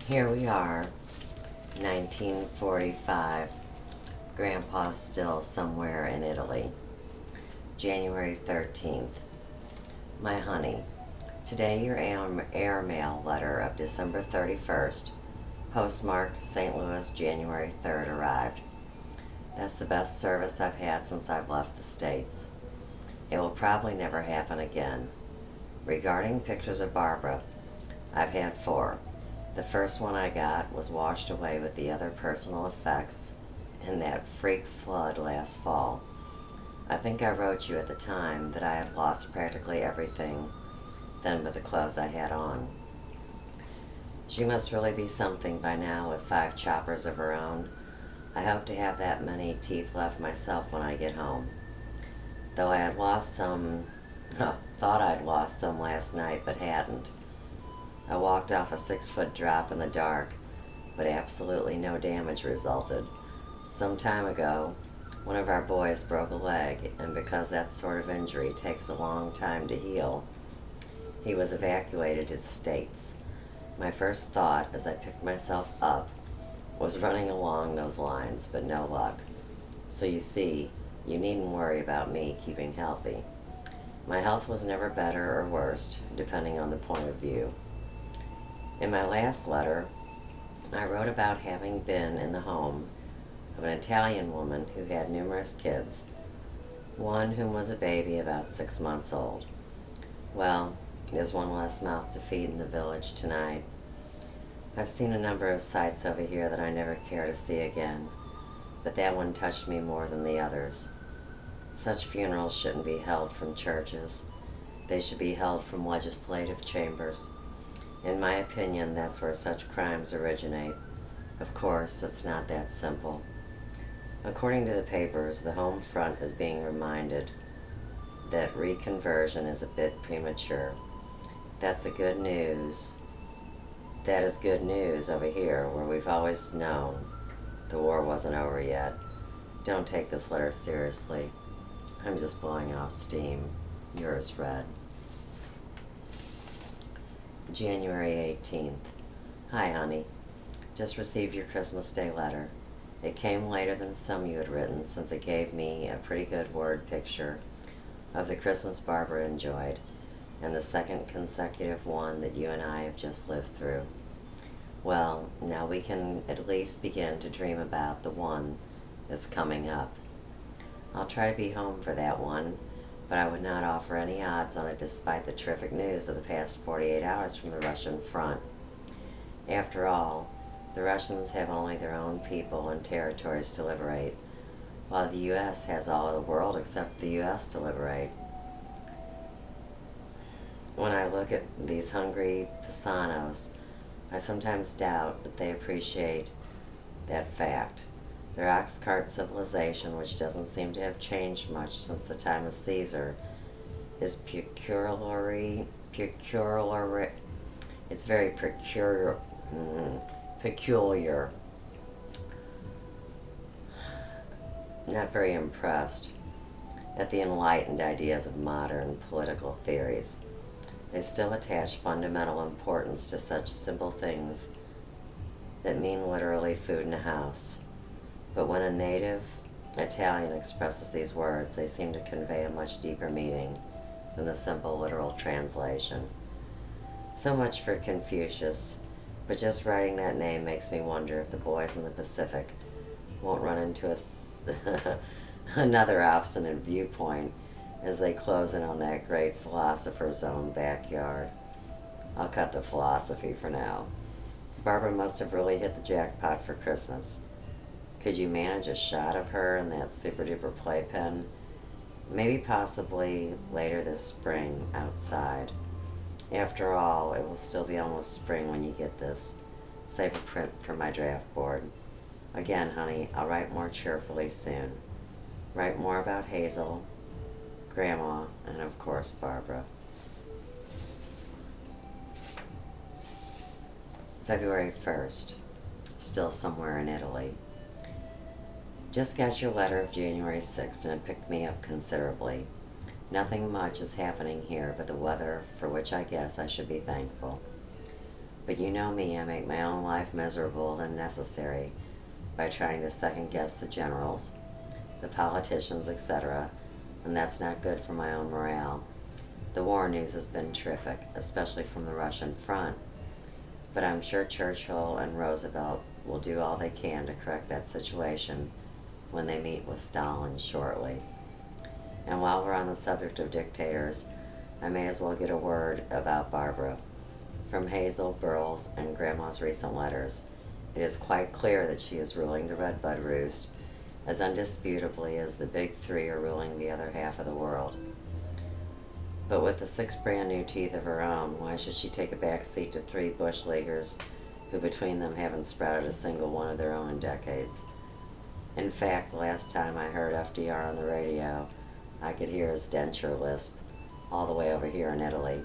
Here we are, 1945. Grandpa's still somewhere in Italy. January 13th. My honey, today your airmail letter of December 31st, postmarked St. Louis, January 3rd, arrived. That's the best service I've had since I've left the States. It will probably never happen again. Regarding pictures of Barbara, I've had 4. The first one I got was washed away with the other personal effects in that freak flood last fall. I think I wrote you at the time that I had lost practically everything then with the clothes I had on. She must really be something by now with 5 choppers of her own. I hope to have that many teeth left myself when I get home. Though I had lost some, thought I'd lost some last night, but hadn't. I walked off a 6-foot drop in the dark, but absolutely no damage resulted. Some time ago, one of our boys broke a leg, and because that sort of injury takes a long time to heal, he was evacuated to the States. My first thought as I picked myself up was running along those lines, but no luck. So you see, you needn't worry about me keeping healthy. My health was never better or worse, depending on the point of view. In my last letter, I wrote about having been in the home of an Italian woman who had numerous kids, one whom was a baby about 6 months old. Well, there's one less mouth to feed in the village tonight. I've seen a number of sights over here that I never care to see again, but that one touched me more than the others. Such funerals shouldn't be held from churches. They should be held from legislative chambers. In my opinion, that's where such crimes originate. Of course, it's not that simple. According to the papers, the home front is being reminded that reconversion is a bit premature. That is good news over here, where we've always known the war wasn't over yet. Don't take this letter seriously. I'm just blowing off steam. Yours, Red. January 18th. Hi, honey. Just received your Christmas Day letter. It came later than some you had written, since it gave me a pretty good word picture of the Christmas Barbara enjoyed, and the second consecutive one that you and I have just lived through. Well, now we can at least begin to dream about the one that's coming up. I'll try to be home for that one, but I would not offer any odds on it despite the terrific news of the past 48 hours from the Russian front. After all, the Russians have only their own people and territories to liberate, while the U.S. has all of the world except the U.S. to liberate. When I look at these hungry Pisanos, I sometimes doubt that they appreciate that fact. Their ox cart civilization, which doesn't seem to have changed much since the time of Caesar, is peculiar. It's very peculiar. Not very impressed at the enlightened ideas of modern political theories. They still attach fundamental importance to such simple things that mean literally food in a house. But when a native Italian expresses these words, they seem to convey a much deeper meaning than the simple literal translation. So much for Confucius, but just writing that name makes me wonder if the boys in the Pacific won't run into another obstinate viewpoint as they close in on that great philosopher's own backyard. I'll cut the philosophy for now. Barbara must have really hit the jackpot for Christmas. Could you manage a shot of her in that super-duper playpen? Maybe possibly later this spring outside. After all, it will still be almost spring when you get this. Save a print for my draft board. Again, honey, I'll write more cheerfully soon. Write more about Hazel, Grandma, and of course Barbara. February 1st. Still somewhere in Italy. Just got your letter of January 6th, and it picked me up considerably. Nothing much is happening here but the weather, for which I guess I should be thankful. But But you know me, I make my own life miserable than necessary by trying to second guess the generals, the politicians, etc., and that's not good for my own morale. The war news has been terrific, especially from the Russian front, but I'm sure Churchill and Roosevelt will do all they can to correct that situation when they meet with Stalin shortly. And while we're on the subject of dictators, I may as well get a word about Barbara. From Hazel, Burl's, and Grandma's recent letters, it is quite clear that she is ruling the Redbud Roost as undisputably as the big three are ruling the other half of the world. But with the 6 brand new teeth of her own, why should she take a back seat to 3 bush leaguers who between them haven't sprouted a single one of their own in decades? In fact, the last time I heard FDR on the radio, I could hear his denture lisp all the way over here in Italy.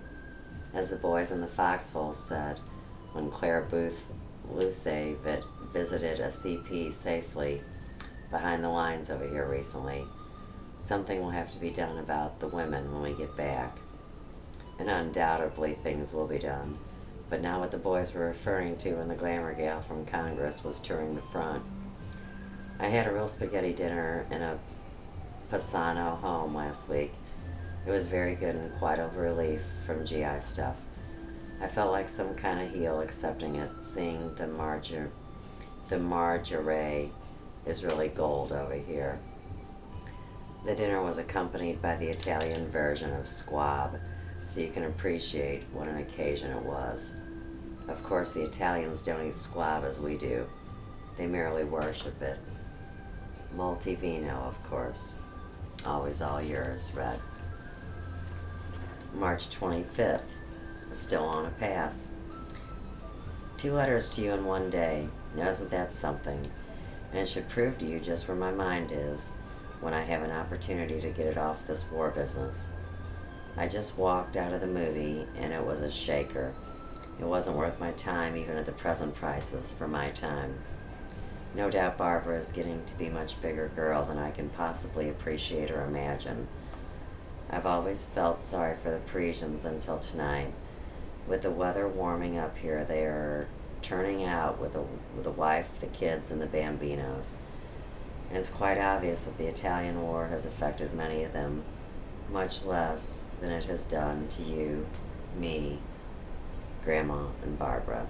As the boys in the foxholes said when Claire Booth Luce visited a CP safely behind the lines over here recently, something will have to be done about the women when we get back. And undoubtedly things will be done, but not what the boys were referring to when the glamour gal from Congress was touring the front. I had a real spaghetti dinner in a Pisano home last week. It was very good and quite a relief from GI stuff. I felt like some kind of heel accepting it, seeing the margarine is really gold over here. The dinner was accompanied by the Italian version of squab, so you can appreciate what an occasion it was. Of course, the Italians don't eat squab as we do. They merely worship it. Multivino, of course. Always all yours, Red. March 25th. Still on a pass. 2 letters to you in one day. Now isn't that something? And it should prove to you just where my mind is when I have an opportunity to get it off this war business. I just walked out of the movie and it was a shaker. It wasn't worth my time even at the present prices for my time. No doubt Barbara is getting to be a much bigger girl than I can possibly appreciate or imagine. I've always felt sorry for the Parisians until tonight. With the weather warming up here, they are turning out with the wife, the kids, and the bambinos. And it's quite obvious that the Italian war has affected many of them much less than it has done to you, me, Grandma, and Barbara.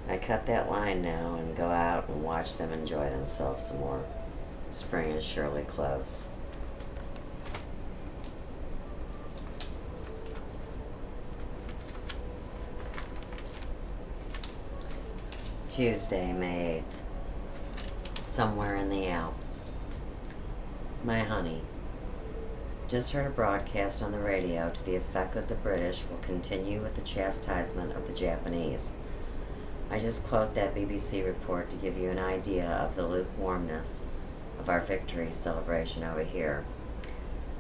I cut that line now and go out and watch them enjoy themselves some more. Spring is surely close. Tuesday, May 8th. Somewhere in the Alps. My honey. Just heard a broadcast on the radio to the effect that the British will continue with the chastisement of the Japanese. I just quote that BBC report to give you an idea of the lukewarmness of our victory celebration over here.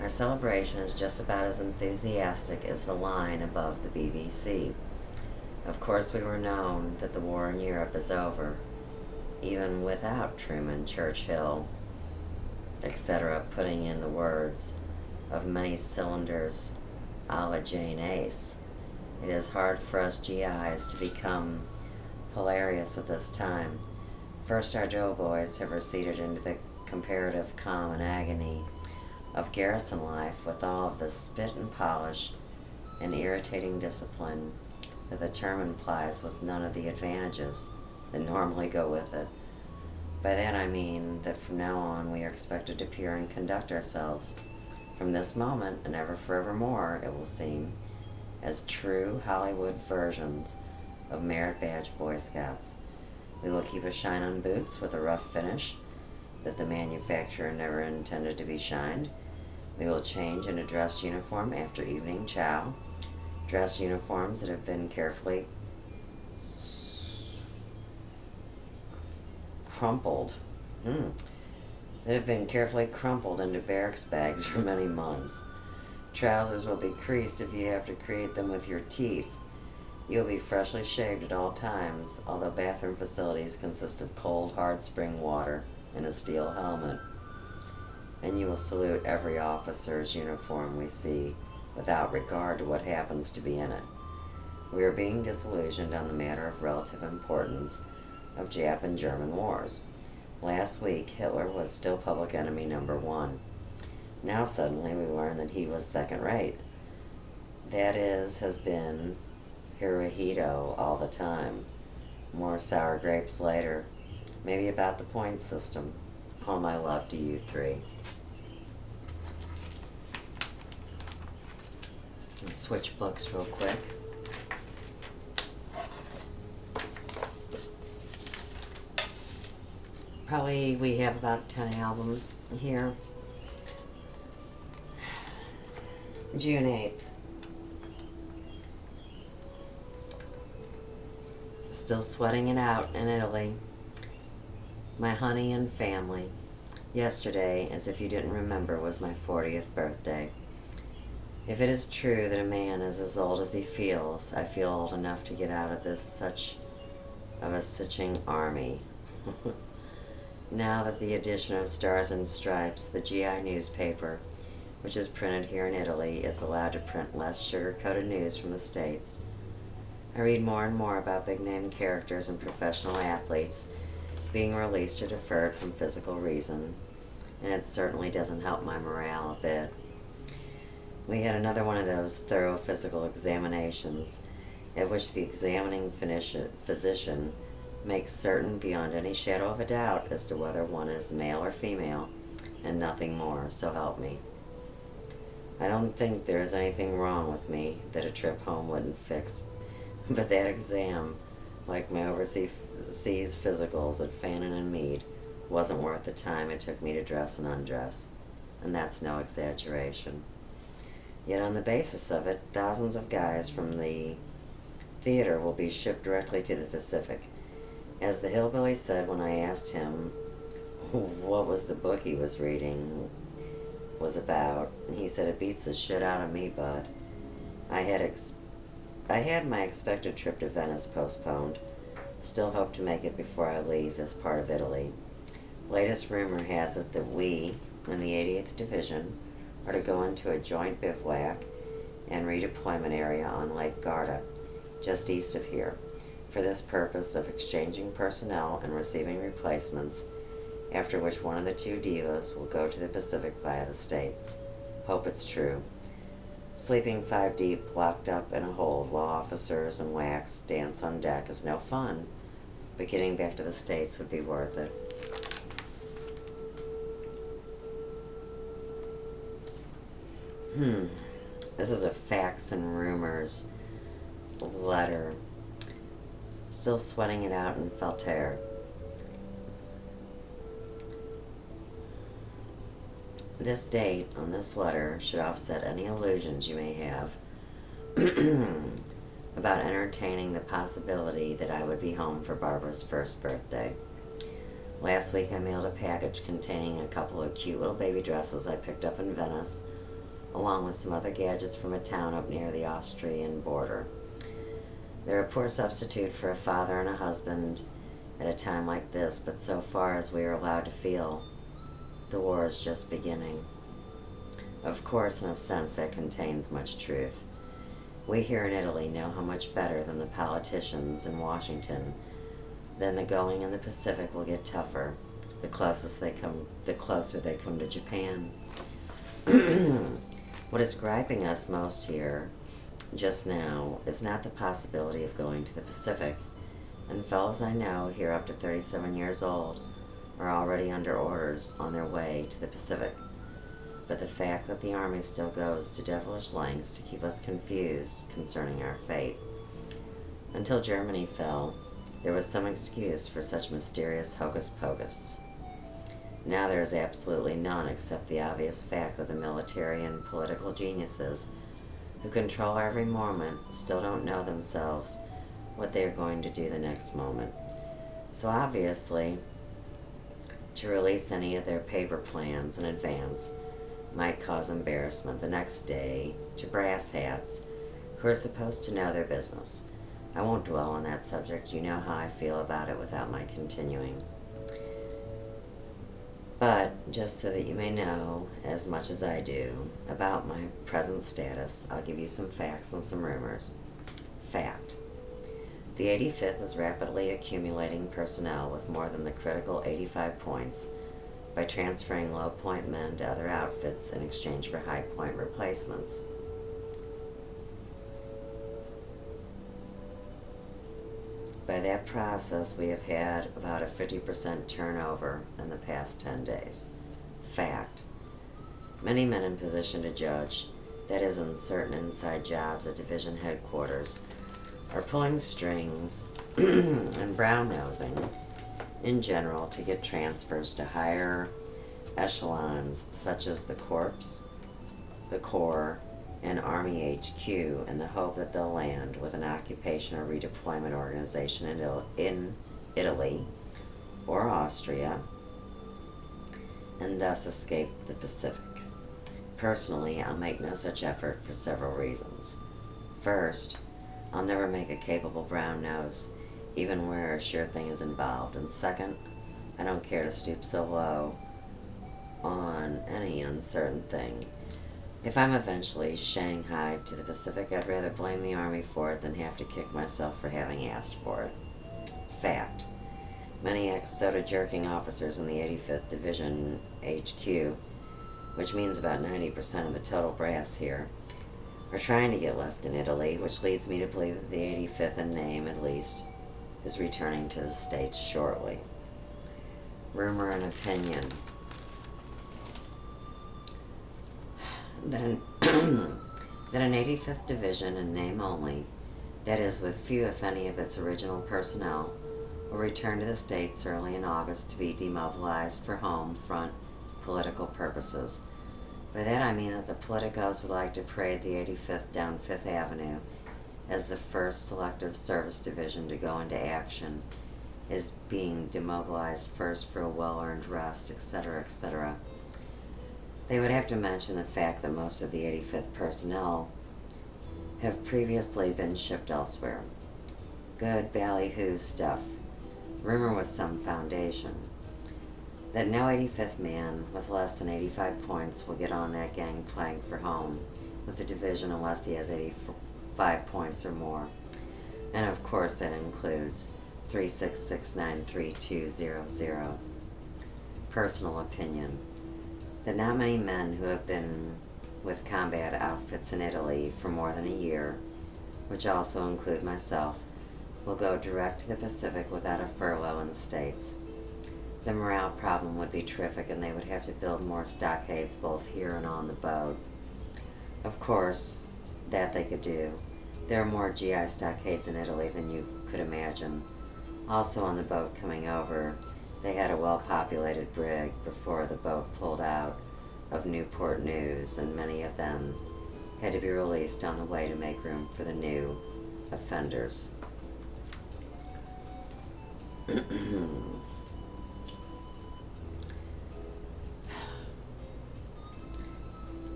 Our celebration is just about as enthusiastic as the line above the BBC. Of course, we were known that the war in Europe is over, even without Truman, Churchill, etc., putting in the words of many cylinders a la Jane Ace. It is hard for us GIs to become hilarious at this time. First, our doughboys have receded into the comparative calm and agony of garrison life with all of the spit and polish and irritating discipline that the term implies, with none of the advantages that normally go with it. By that I mean that from now on we are expected to appear and conduct ourselves, from this moment and ever forevermore, it will seem, as true Hollywood versions of merit badge Boy Scouts. We will keep a shine on boots with a rough finish that the manufacturer never intended to be shined. We will change into dress uniform after evening chow. Dress uniforms that have been carefully crumpled into barracks bags for many months. Trousers will be creased if you have to create them with your teeth. You'll be freshly shaved at all times, although bathroom facilities consist of cold, hard spring water and a steel helmet. And you will salute every officer's uniform we see, without regard to what happens to be in it. We are being disillusioned on the matter of relative importance of Jap and German wars. Last week, Hitler was still public enemy number one. Now suddenly we learn that he was second rate. That has been Hirohito all the time. More sour grapes later. Maybe about the point system. All my love to you three. Let's switch books real quick. Probably we have about 10 albums here. June 8th. Still sweating it out in Italy. My honey and family. Yesterday, as if you didn't remember, was my 40th birthday. If it is true that a man is as old as he feels, I feel old enough to get out of this such of a sitching army. Now that the edition of Stars and Stripes, the GI newspaper, which is printed here in Italy, is allowed to print less sugar-coated news from the States, I read more and more about big-name characters and professional athletes being released or deferred from physical reason, and it certainly doesn't help my morale a bit. We had another one of those thorough physical examinations, at which the examining physician makes certain beyond any shadow of a doubt as to whether one is male or female, and nothing more, so help me. I don't think there is anything wrong with me that a trip home wouldn't fix, but that exam, like my overseas physicals at Fannin and Meade, wasn't worth the time it took me to dress and undress, and that's no exaggeration. Yet on the basis of it, thousands of guys from the theater will be shipped directly to the Pacific. As the hillbilly said when I asked him what was the book he was reading was about, he said, "It beats the shit out of me, bud." I had my expected trip to Venice postponed. Still hope to make it before I leave this part of Italy. Latest rumor has it that we, in the 88th Division, are to go into a joint bivouac and redeployment area on Lake Garda, just east of here, for this purpose of exchanging personnel and receiving replacements, after which one of the two divas will go to the Pacific via the States. Hope it's true. Sleeping 5 deep, locked up in a hold while officers and whacks dance on deck is no fun, but getting back to the States would be worth it. This is a facts and rumors letter. Still sweating it out in Felter. This date on this letter should offset any illusions you may have about entertaining the possibility that I would be home for Barbara's first birthday. Last week I mailed a package containing a couple of cute little baby dresses I picked up in Venice, along with some other gadgets from a town up near the Austrian border. They're a poor substitute for a father and a husband at a time like this, but so far as we are allowed to feel, the war is just beginning. Of course, in a sense, that contains much truth. We here in Italy know how much better than the politicians in Washington then the going in the Pacific will get tougher, the closer they come to Japan. What is griping us most here just now is not the possibility of going to the Pacific, and fellows I know here up to 37 years old are already under orders on their way to the Pacific, but the fact that the Army still goes to devilish lengths to keep us confused concerning our fate. Until Germany fell, there was some excuse for such mysterious hocus-pocus. Now there is absolutely none except the obvious fact that the military and political geniuses who control every moment still don't know themselves what they are going to do the next moment. So obviously, to release any of their paper plans in advance might cause embarrassment the next day to brass hats who are supposed to know their business. I won't dwell on that subject. You know how I feel about it without my continuing. But, just so that you may know as much as I do about my present status, I'll give you some facts and some rumors. Fact. The 85th is rapidly accumulating personnel with more than the critical 85 points by transferring low point men to other outfits in exchange for high point replacements. By that process, we have had about a 50% turnover in the past 10 days. Fact. Many men in position to judge, that is in certain inside jobs at division headquarters, are pulling strings and brown-nosing in general to get transfers to higher echelons such as the Corps, the Corps, and Army HQ in the hope that they'll land with an occupation or redeployment organization in Italy or Austria and thus escape the Pacific. Personally, I'll make no such effort for several reasons. First, I'll never make a capable brown nose, even where a sure thing is involved. And second, I don't care to stoop so low on any uncertain thing. If I'm eventually shanghaied to the Pacific, I'd rather blame the Army for it than have to kick myself for having asked for it. Fact. Many ex-soda jerking officers in the 85th Division HQ, which means about 90% of the total brass here, are trying to get left in Italy, which leads me to believe that the 85th in name, at least, is returning to the States shortly. Rumor and opinion. That an 85th Division in name only, that is with few if any of its original personnel, will return to the States early in August to be demobilized for home front political purposes. By that I mean that the politicos would like to parade the 85th down 5th Avenue as the first selective service division to go into action, is being demobilized first for a well-earned rest, etc., etc. They would have to mention the fact that most of the 85th personnel have previously been shipped elsewhere. Good ballyhoo stuff. Rumor with some foundation. That no 85th man with less than 85 points will get on that gangplank for home with the division unless he has 85 points or more. And of course that includes 36693200. Personal opinion. That not many men who have been with combat outfits in Italy for more than a year, which also include myself, will go direct to the Pacific without a furlough in the States. The morale problem would be terrific, and they would have to build more stockades both here and on the boat. Of course, that they could do. There are more GI stockades in Italy than you could imagine. Also on the boat coming over, they had a well-populated brig before the boat pulled out of Newport News, and many of them had to be released on the way to make room for the new offenders.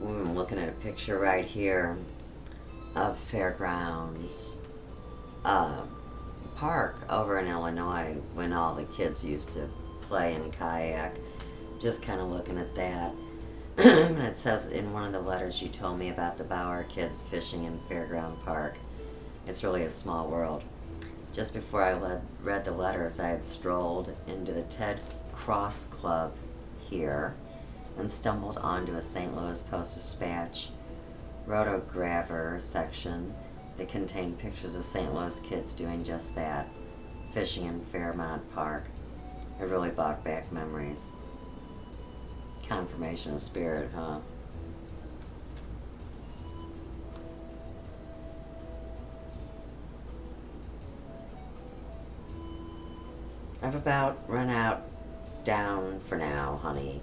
I'm looking at a picture right here of Fairgrounds Park over in Illinois when all the kids used to play in kayak. Just kind of looking at that. And it says in one of the letters you told me about the Bauer kids fishing in Fairground Park. It's really a small world. Just before I read the letters, I had strolled into the Ted Cross Club here and stumbled onto a St. Louis Post-Dispatch rotograver section that contained pictures of St. Louis kids doing just that, fishing in Fairmount Park. It really brought back memories. Confirmation of spirit, huh? I've about run out down for now, honey.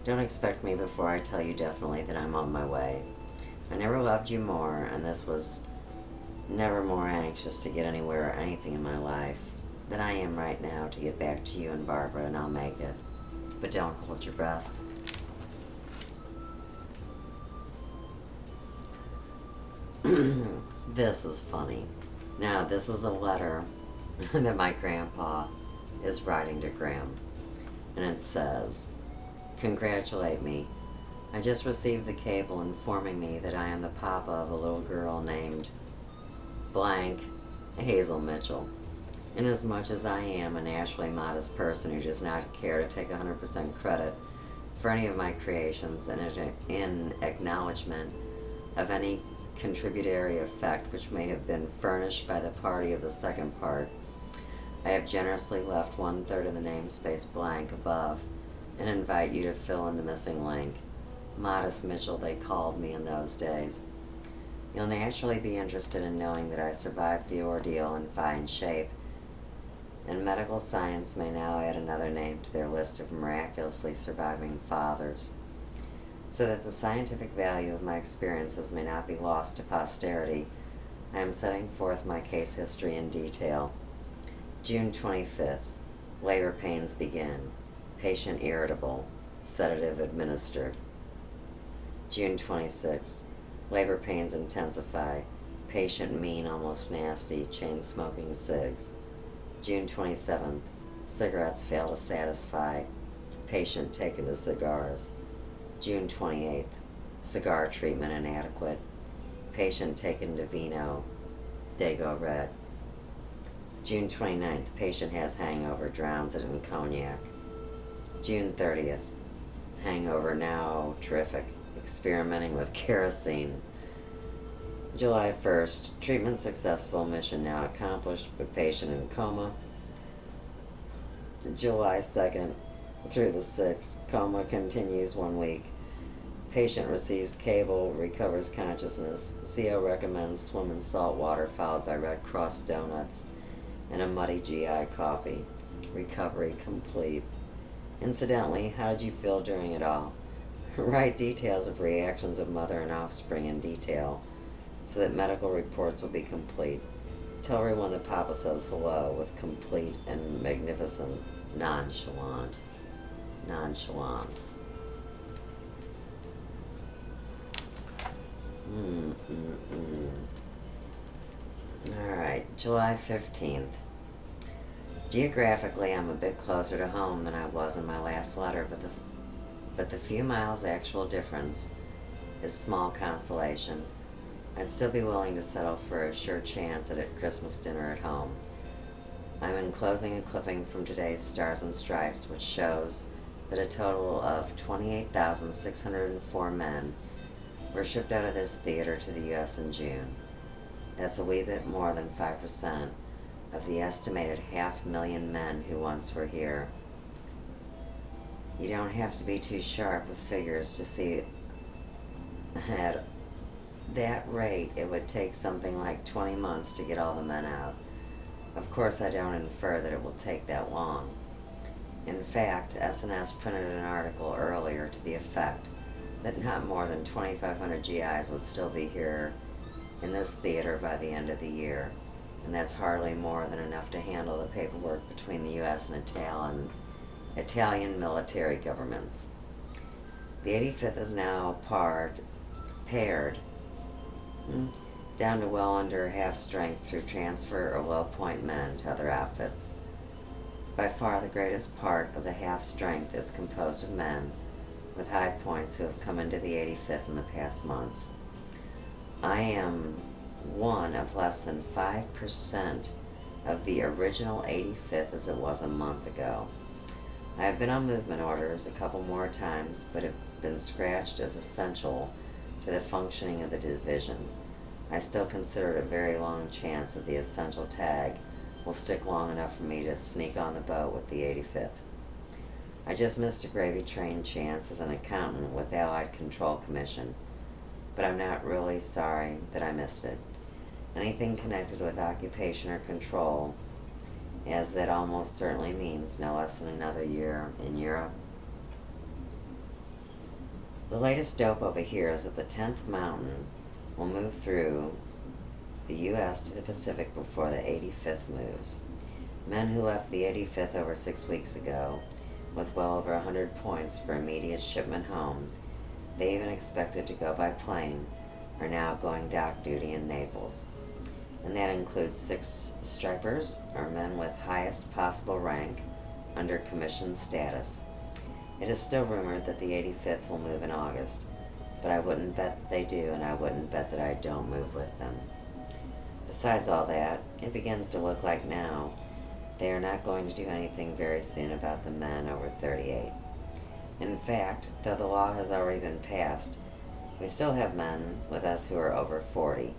Don't expect me before I tell you definitely that I'm on my way. I never loved you more, and this was never more anxious to get anywhere or anything in my life than I am right now to get back to you and Barbara, and I'll make it. But don't hold your breath. This is funny. Now, this is a letter that my grandpa is writing to Graham. And it says, "Congratulate me. I just received the cable informing me that I am the papa of a little girl named blank Hazel Mitchell. Inasmuch as I am a naturally modest person who does not care to take 100% credit for any of my creations, and in acknowledgement of any contributory effect which may have been furnished by the party of the second part, I have generously left 1/3 of the namespace blank above, and invite you to fill in the missing link. Modest Mitchell, they called me in those days. You'll naturally be interested in knowing that I survived the ordeal in fine shape, and medical science may now add another name to their list of miraculously surviving fathers. So that the scientific value of my experiences may not be lost to posterity, I am setting forth my case history in detail. June 25th. Labor pains begin. Patient irritable. Sedative administered. June 26th. Labor pains intensify. Patient mean, almost nasty, chain smoking cigs. June 27th. Cigarettes fail to satisfy. Patient taken to cigars. June 28th. Cigar treatment inadequate. Patient taken to vino. Dago red. June 29th. Patient has hangover, drowns it in cognac. June 30th. Hangover now terrific. Experimenting with kerosene. July 1st. Treatment successful, mission now accomplished, but patient in coma. July 2nd through the 6th. Coma continues 1 week. Patient receives cable, recovers consciousness. CO recommends swim in salt water, followed by Red Cross donuts and a muddy GI coffee. Recovery complete. Incidentally, how did you feel during it all? Write details of reactions of mother and offspring in detail, so that medical reports will be complete. Tell everyone that Papa says hello with complete and magnificent nonchalance. Alright, July 15th. Geographically, I'm a bit closer to home than I was in my last letter, but the few miles actual difference is small consolation. I'd still be willing to settle for a sure chance at a Christmas dinner at home. I'm enclosing a clipping from today's Stars and Stripes, which shows that a total of 28,604 men were shipped out of this theater to the U.S. in June. That's a wee bit more than 5% of the estimated 500,000 men who once were here. You don't have to be too sharp with figures to see at that rate it would take something like 20 months to get all the men out. Of course, I don't infer that it will take that long. In fact, SNS printed an article earlier to the effect that not more than 2,500 GIs would still be here in this theater by the end of the year, and that's hardly more than enough to handle the paperwork between the U.S. and Italian military governments. The 85th is now paired down to well under half strength through transfer or low point men to other outfits. By far the greatest part of the half strength is composed of men with high points who have come into the 85th in the past months. I am one of less than 5% of the original 85th as it was a month ago. I have been on movement orders a couple more times, but have been scratched as essential to the functioning of the division. I still consider it a very long chance that the essential tag will stick long enough for me to sneak on the boat with the 85th. I just missed a gravy train chance as an accountant with Allied Control Commission, but I'm not really sorry that I missed it. Anything connected with occupation or control, as that almost certainly means no less than another year in Europe. The latest dope over here is that the 10th mountain will move through the U.S. to the Pacific before the 85th moves. Men who left the 85th over 6 weeks ago with well over 100 points for immediate shipment home, they even expected to go by plane, are now going dock duty in Naples. And that includes 6 stripers, or men with highest possible rank under commission status. It is still rumored that the 85th will move in August, but I wouldn't bet they do, and I wouldn't bet that I don't move with them. Besides all that, it begins to look like now they are not going to do anything very soon about the men over 38. In fact, though the law has already been passed, we still have men with us who are over 40,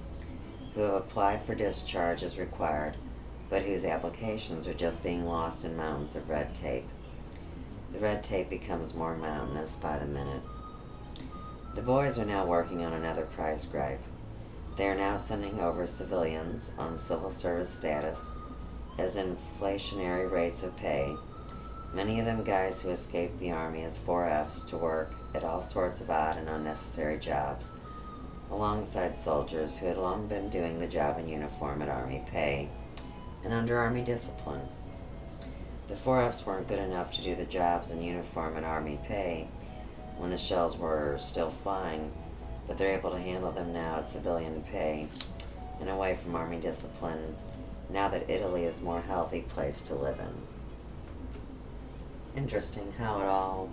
who have applied for discharge as required, but whose applications are just being lost in mountains of red tape. The red tape becomes more mountainous by the minute. The boys are now working on another price gripe. They are now sending over civilians on civil service status as inflationary rates of pay, many of them guys who escaped the Army as 4Fs to work at all sorts of odd and unnecessary jobs, alongside soldiers who had long been doing the job in uniform at Army pay and under Army discipline. The 4Fs weren't good enough to do the jobs in uniform at Army pay when the shells were still flying, but they're able to handle them now at civilian pay and away from Army discipline now that Italy is a more healthy place to live in. Interesting how it all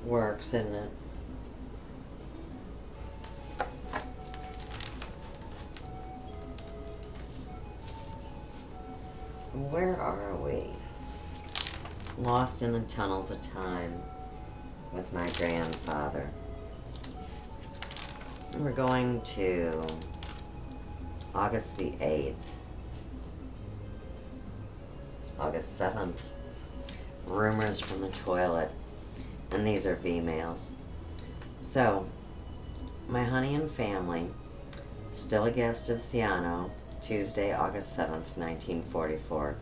works, isn't it? Where are we? Lost in the tunnels of time with my grandfather. We're going to August the 8th. August 7th. Rumors from the toilet. And these are V-mails. So, my honey and family, still a guest of Siano, Tuesday, August 7th, 1944.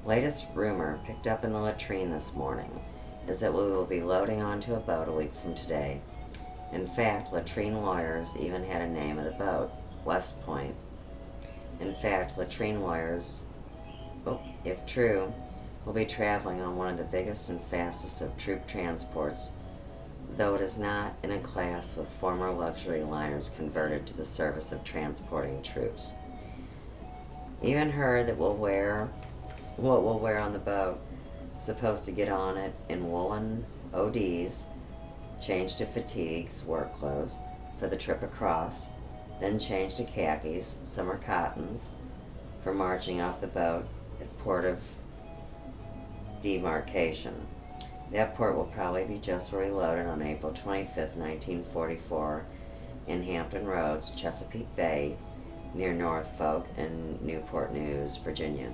Latest rumor picked up in the latrine this morning is that we will be loading onto a boat a week from today. In fact, latrine lawyers even had a name of the boat, West Point. In fact, latrine lawyers, if true, will be traveling on one of the biggest and fastest of troop transports, though it is not in a class with former luxury liners converted to the service of transporting troops. Even heard that what we'll wear on the boat, supposed to get on it in woolen ODs, change to fatigues, work clothes, for the trip across, then change to khakis, summer cottons, for marching off the boat at port of demarcation. That port will probably be just where we loaded on April 25th, 1944, in Hampton Roads, Chesapeake Bay, near Norfolk and Newport News, Virginia.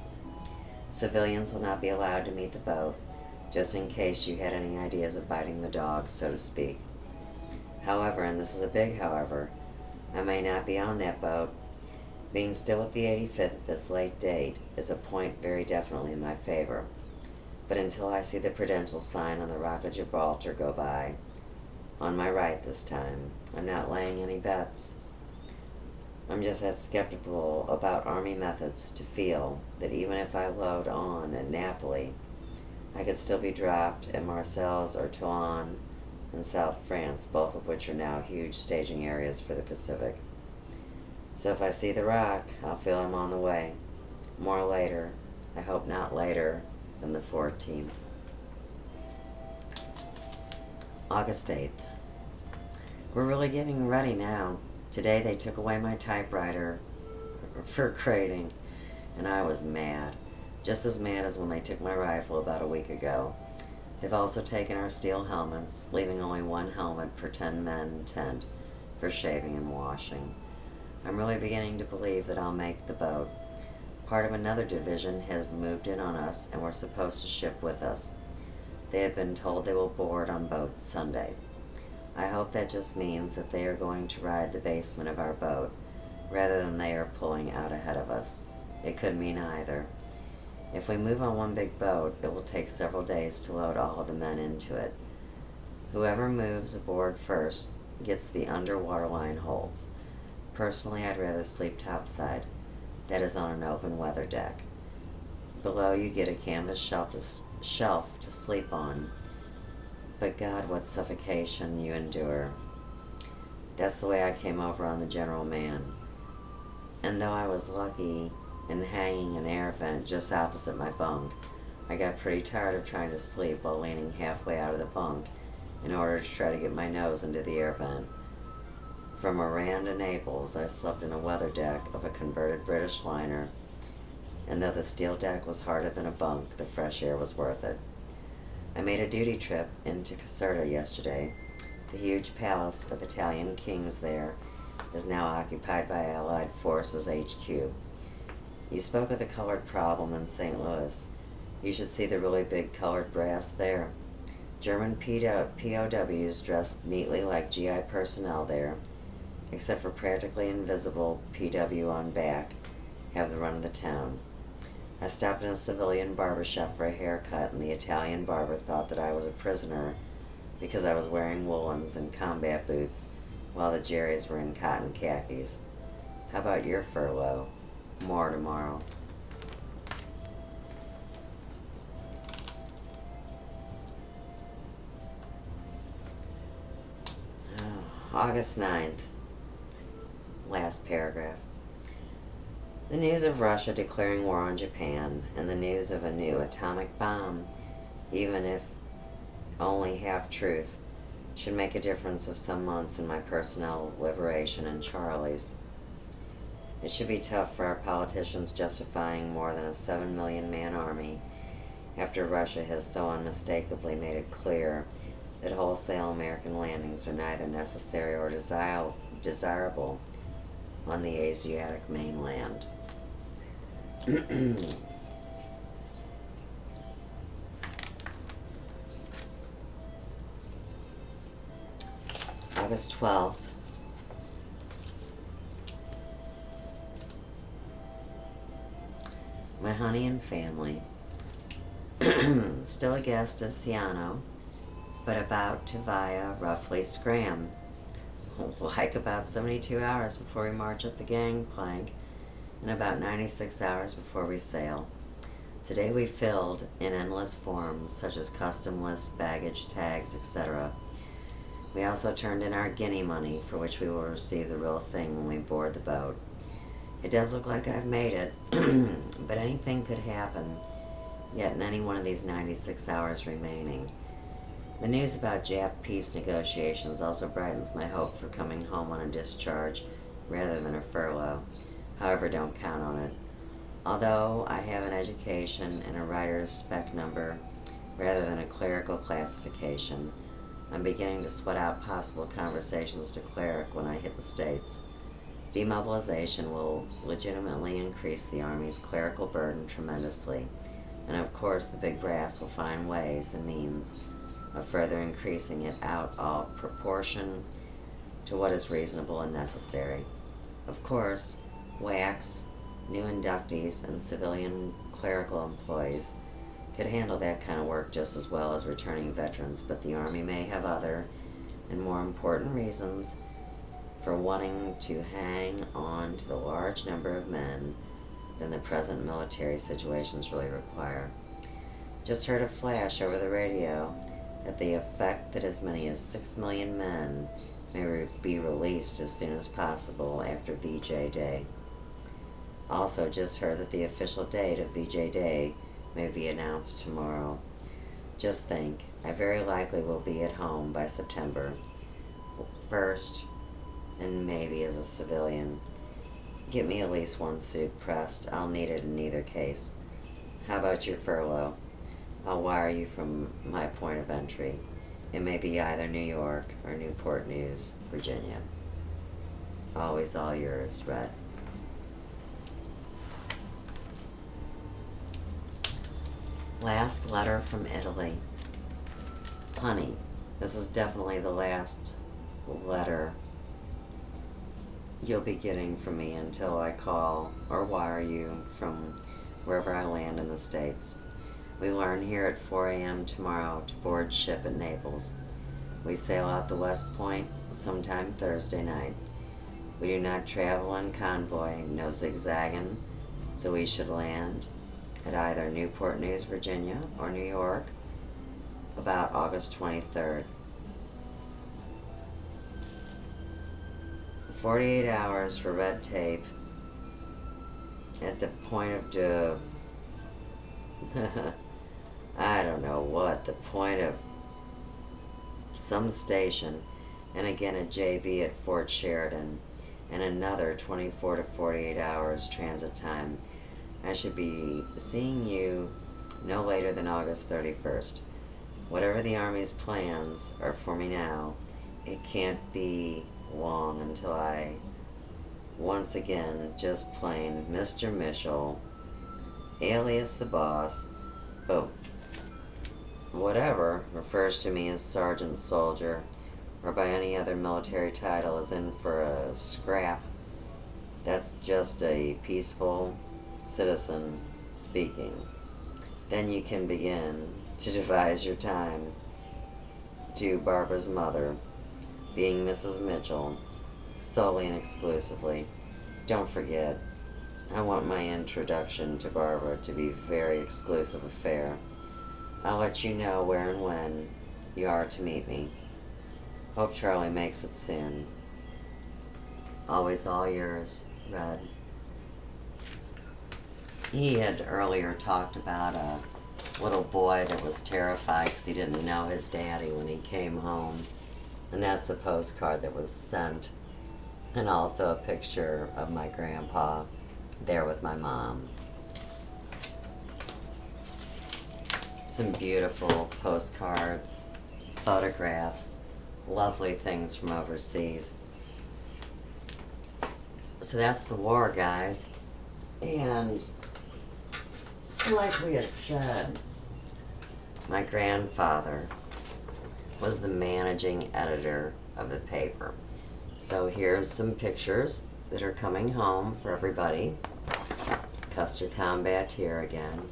Civilians will not be allowed to meet the boat, just in case you had any ideas of biting the dog, so to speak. However, and this is a big however, I may not be on that boat. Being still at the 85th at this late date is a point very definitely in my favor. But until I see the prudential sign on the Rock of Gibraltar go by, on my right this time, I'm not laying any bets. I'm just that skeptical about Army methods to feel that even if I load on at Napoli, I could still be dropped at Marseilles or Toulon in South France, both of which are now huge staging areas for the Pacific. So if I see the Rock, I'll feel I'm on the way. More later. I hope not later than the 14th. August 8th. We're really getting ready now. Today they took away my typewriter for crating, and I was mad. Just as mad as when they took my rifle about a week ago. They've also taken our steel helmets, leaving only one helmet per 10 men in tent for shaving and washing. I'm really beginning to believe that I'll make the boat. Part of another division has moved in on us and we're supposed to ship with us. They had been told they will board on boats Sunday. I hope that just means that they are going to ride the basement of our boat, rather than they are pulling out ahead of us. It could mean either. If we move on one big boat, it will take several days to load all of the men into it. Whoever moves aboard first gets the underwater line holds. Personally, I'd rather sleep topside. That is on an open weather deck. Below you get a canvas shelf to sleep on. But God, what suffocation you endure. That's the way I came over on the General Man. And though I was lucky in hanging an air vent just opposite my bunk, I got pretty tired of trying to sleep while leaning halfway out of the bunk in order to try to get my nose into the air vent. From Iran to Naples, I slept in a weather deck of a converted British liner, and though the steel deck was harder than a bunk, the fresh air was worth it. I made a duty trip into Caserta yesterday. The huge palace of Italian kings there is now occupied by Allied Forces HQ. You spoke of the colored problem in St. Louis. You should see the really big colored brass there. German POWs dressed neatly like GI personnel there, except for practically invisible PW on back, have the run of the town. I stopped in a civilian barber shop for a haircut, and the Italian barber thought that I was a prisoner because I was wearing woolens and combat boots while the Jerrys were in cotton khakis. How about your furlough? More tomorrow. August 9th. Last paragraph. The news of Russia declaring war on Japan and the news of a new atomic bomb, even if only half-truth, should make a difference of some months in my personal liberation and Charlie's. It should be tough for our politicians justifying more than a 7 million man army after Russia has so unmistakably made it clear that wholesale American landings are neither necessary or desirable on the Asiatic mainland. August 12th. My honey and family. Still a guest of Ciano, but about to via roughly scram. Like about 72 hours before we march up the gangplank, and about 96 hours before we sail. Today we filled in endless forms such as custom lists, baggage, tags, etc. We also turned in our guinea money, for which we will receive the real thing when we board the boat. It does look like I've made it, but anything could happen yet in any one of these 96 hours remaining. The news about Jap peace negotiations also brightens my hope for coming home on a discharge rather than a furlough. However, don't count on it. Although I have an education and a writer's spec number rather than a clerical classification, I'm beginning to sweat out possible conversations to cleric when I hit the States. Demobilization will legitimately increase the Army's clerical burden tremendously, and of course the big brass will find ways and means of further increasing it out of proportion to what is reasonable and necessary. Of course, WACs, new inductees, and civilian clerical employees could handle that kind of work just as well as returning veterans, but the Army may have other and more important reasons for wanting to hang on to the large number of men than the present military situations really require. Just heard a flash over the radio at the effect that as many as 6 million men may be released as soon as possible after VJ Day. Also just heard that the official date of VJ Day may be announced tomorrow. Just think, I very likely will be at home by September 1st, and maybe as a civilian. Get me at least one suit pressed. I'll need it in either case. How about your furlough? I'll wire you from my point of entry. It may be either New York or Newport News, Virginia. Always all yours, Red. Last letter from Italy. Honey, this is definitely the last letter you'll be getting from me until I call or wire you from wherever I land in the States. We learn here at 4 a.m. tomorrow to board ship at Naples. We sail out the West Point sometime Thursday night. We do not travel in convoy, no zigzagging, so we should land at either Newport News, Virginia, or New York about August 23rd. 48 hours for red tape at the point of I don't know what, the point of some station and again at JB at Fort Sheridan, and another 24 to 48 hours transit time. I should be seeing you no later than August 31st. Whatever the Army's plans are for me now, it can't be long until I, once again, just plain Mr. Mitchell, alias the boss, but whatever refers to me as Sergeant Soldier or by any other military title is in for a scrap. That's just a peaceful citizen speaking. Then you can begin to devise your time to Barbara's mother, being Mrs. Mitchell, solely and exclusively. Don't forget, I want my introduction to Barbara to be a very exclusive affair. I'll let you know where and when you are to meet me. Hope Charlie makes it soon. Always all yours, Red. He had earlier talked about a little boy that was terrified because he didn't know his daddy when he came home. And that's the postcard that was sent. And also a picture of my grandpa there with my mom. Some beautiful postcards, photographs, lovely things from overseas. So that's the war, guys. And like we had said, my grandfather was the managing editor of the paper. So here's some pictures that are coming home for everybody. Custer Combat here again.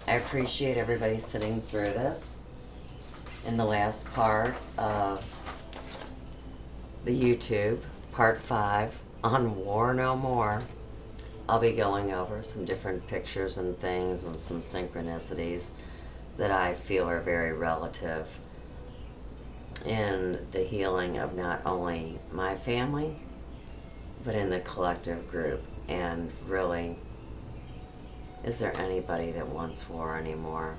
I appreciate everybody sitting through this. In the last part of the YouTube, part 5 on War No More, I'll be going over some different pictures and things and some synchronicities that I feel are very relative in the healing of not only my family, but in the collective group. And really, is there anybody that wants war anymore?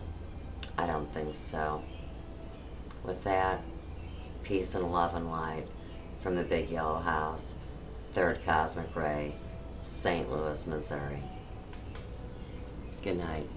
I don't think so. With that, peace and love and light from the Big Yellow House, 3rd Cosmic Ray, St. Louis, Missouri. Good night.